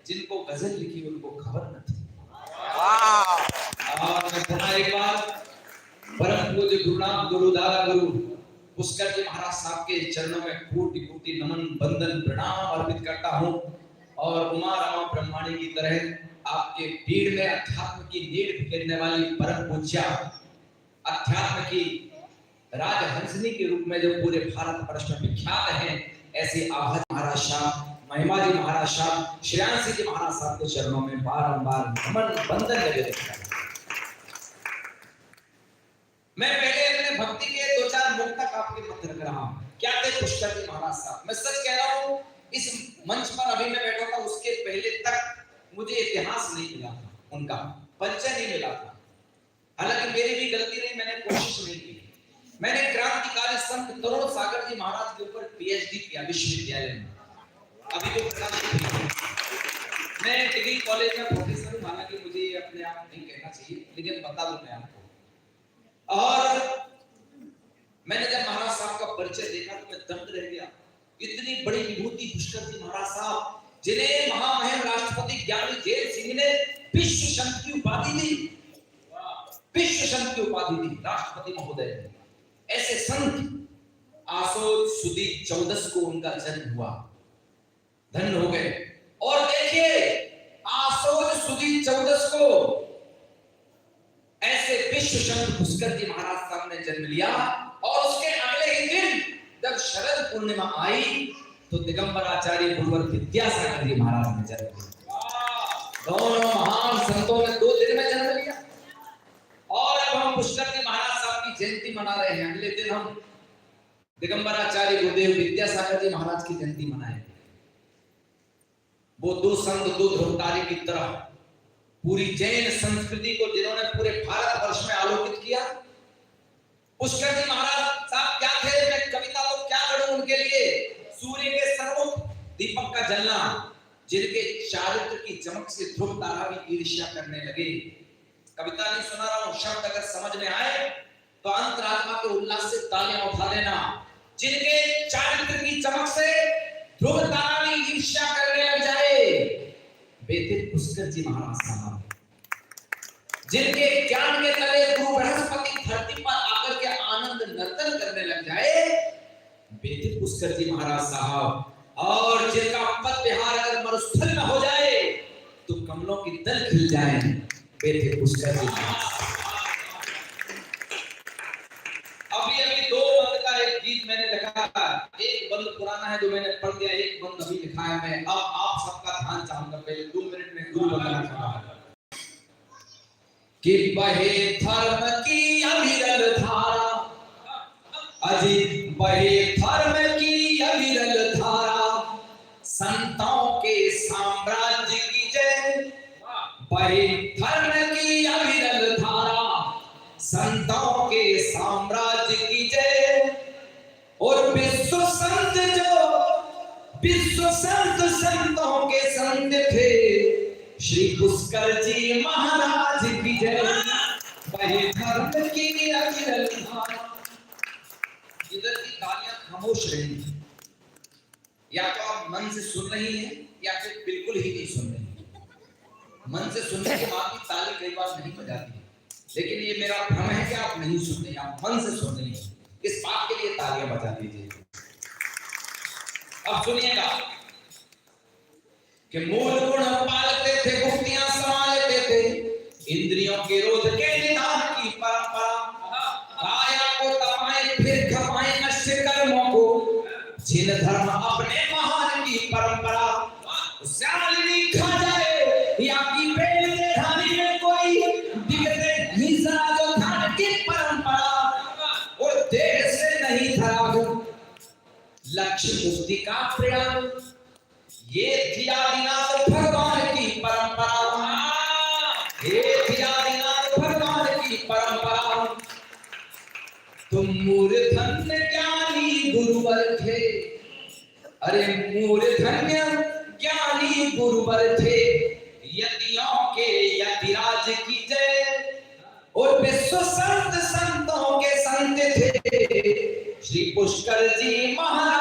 जिनको गजल लिखी उनको खबर न थी। वाह। और मैं पुनः एक बार परम पूज्य गुरुनाम गुरुदारा गुरु पुष्कर जी महाराज साहब के चरणों में कोटि कोटि नमन बंदन प्रणाम अर्पित करता हूँ। और उमा रमा ब्रह्माणी की तरह आपके भीड़ में अध्यात्म की नीड़ बिखेरने वाली परम पूज्या अध्यात्म की राजहंसनी के रूप में जो पूरे भारत वर्ष में विख्यात हैं, ऐसे आभा महाराज साहब, महिमा जी महाराज साहब, श्रेयांशी जी महाराज साहब के चरणों में बारंबार नमन बंदन लगे रहता है। मैं पहले अपने भक्ति के दो चार मुक्तक आपके मध्य रख रहा हूँ। क्या थे पुष्कर जी महाराज साहब? मैं सच कह रहा हूँ, इस मंच पर अभी मैं बैठा था, उसके पहले तक मुझे इतिहास नहीं मिला था, उनका परिचय नहीं मिला था। हालांकि मेरी भी गलती नहीं, मैंने कोशिश नहीं की। मैंने क्रांतिकारी संत तरुण सागर जी महाराज के ऊपर पीएचडी किया विश्वविद्यालय में। अभी तो मैं डिग्री कॉलेज में प्रोफेसर हूँ, हालांकि मुझे अपने आप नहीं कहना चाहिए, लेकिन बता दूं मैं आपको। और मैंने जब महाराज साहब का परिचय देखा तो मैं दंग रह गया। इतनी बड़ी विभूति पुष्कर जी महाराज साहब, जिन्हें महामहिम राष्ट्रपति ज्ञानी जैल सिंह ने विश्व संत की उपाधि दी, विश्व संत की उपाधि दी राष्ट्रपति महोदय। ऐसे संत आसोज सुदी 14 को उनका जन्म हुआ, धन्य हो गए। और देखिए आसोज सुदी 14 को ऐसे विश्व संत पुष्कर जी महाराज साहब ने जन्म लिया। और उसके अगले ही दिन जब शरद पूर्णिमा आई तो दिगंबर आचार्य गुरुवर विद्यासागर जी महाराज ने जन्म लिया। दोनों महान संतों ने 2 दिन में जन्म लिया। और अब हम पुष्कर जी महाराज साहब की जयंती मना रहे हैं। अगले दिन हम दिगंबर आचार्य गुरुदेव विद्यासागर जी महाराज की जयंती मनाएंगे। वो 2 संत 2 ध्रुवतारे की तरह पूरी जैन संस्कृति को जिन्होंने पूरे भारत वर्ष में आलोकित किया। पुष्कर जी महाराज साहब क्या थे? मैं कविता तो क्या पढ़ूं उनके लिए। सूर्य के सर्वोच्च दीपक का जलना, जिनके चारित्र की चमक से ध्रुव तारा भी ईर्ष्या करने लगे। कविता नहीं सुना रहा हूं, शब्द अगर समझ में आए तो अंतरात्मा के उल्लास से तालियां उठा देना। जिनके चारित्र की चमक से ध्रुव तारा भी ईर्ष्या करने लग जाए, वे थे पुष्कर जी महाराज साहब। जिनके ज्ञान के तले गुरु बृहस्पति धरती पर आकर के आनंद नर्तन करने लग जाए, वे थे पुष्कर जी महाराज साहब। और जिनका पद विहार अगर मरुस्थल में हो जाए तो कमलों की दल खिल जाए, वे थे पुष्कर जी महाराज। अभी 2 बंद का एक गीत मैंने लिखा, एक बंद पुराना है जो मैंने पढ़ दिया, एक बंद अभी लिखा है। मैं अब आप सबका ध्यान चाहूंगा, पहले 2 मिनट में गुरु बनाना चाहूंगा। कि बहे धर्म की अविरल धारा, अजी बहे धर्म की अविरल धारा, संतों के साम्राज्य की जय। बहे धर्म की अविरल धारा, संतों के साम्राज्य की जय। और विश्व संत जो विश्व संत संतों के संत थे, श्री पुष्कर जी महाराज की जय। वही धर्म की अविरल धारा। इधर की तालियां खामोश रही, या तो आप मन से सुन रही हैं या फिर बिल्कुल ही नहीं सुन रही। मन से सुनने के बाद भी ताली कई बार नहीं बजाती, लेकिन ये मेरा भ्रम है कि आप नहीं सुन रही, आप मन से सुन रही हैं। इस बात के लिए तालियां बजा दीजिए। अब सुनिएगा कि मूल गुण पालते थे, गुप्तियां संभालते थे, इंद्रियों के रोध के निदान की परंपरा। काया को तपाए फिर खपाए नश्य कर्मों को, जिन धर्म अपने महान की परंपरा। शालिनी खा जाए या की पेड़ के खाने में कोई दिखते नहीं सरा जो खान की परंपरा। और देह से नहीं धरा लक्ष्य बुद्धि का प्रयाग, ये धियादिनाथ भगवान की परंपरा। ये धियादिनाथ भगवान की परंपरा। तुम मूर्धन्य ज्ञानी गुरुवर थे, अरे मूर्धन्य ज्ञानी गुरुवर थे, यतियों के यतिराज की जय। और विश्व संत संतों के संत थे, श्री पुष्कर जी महाराज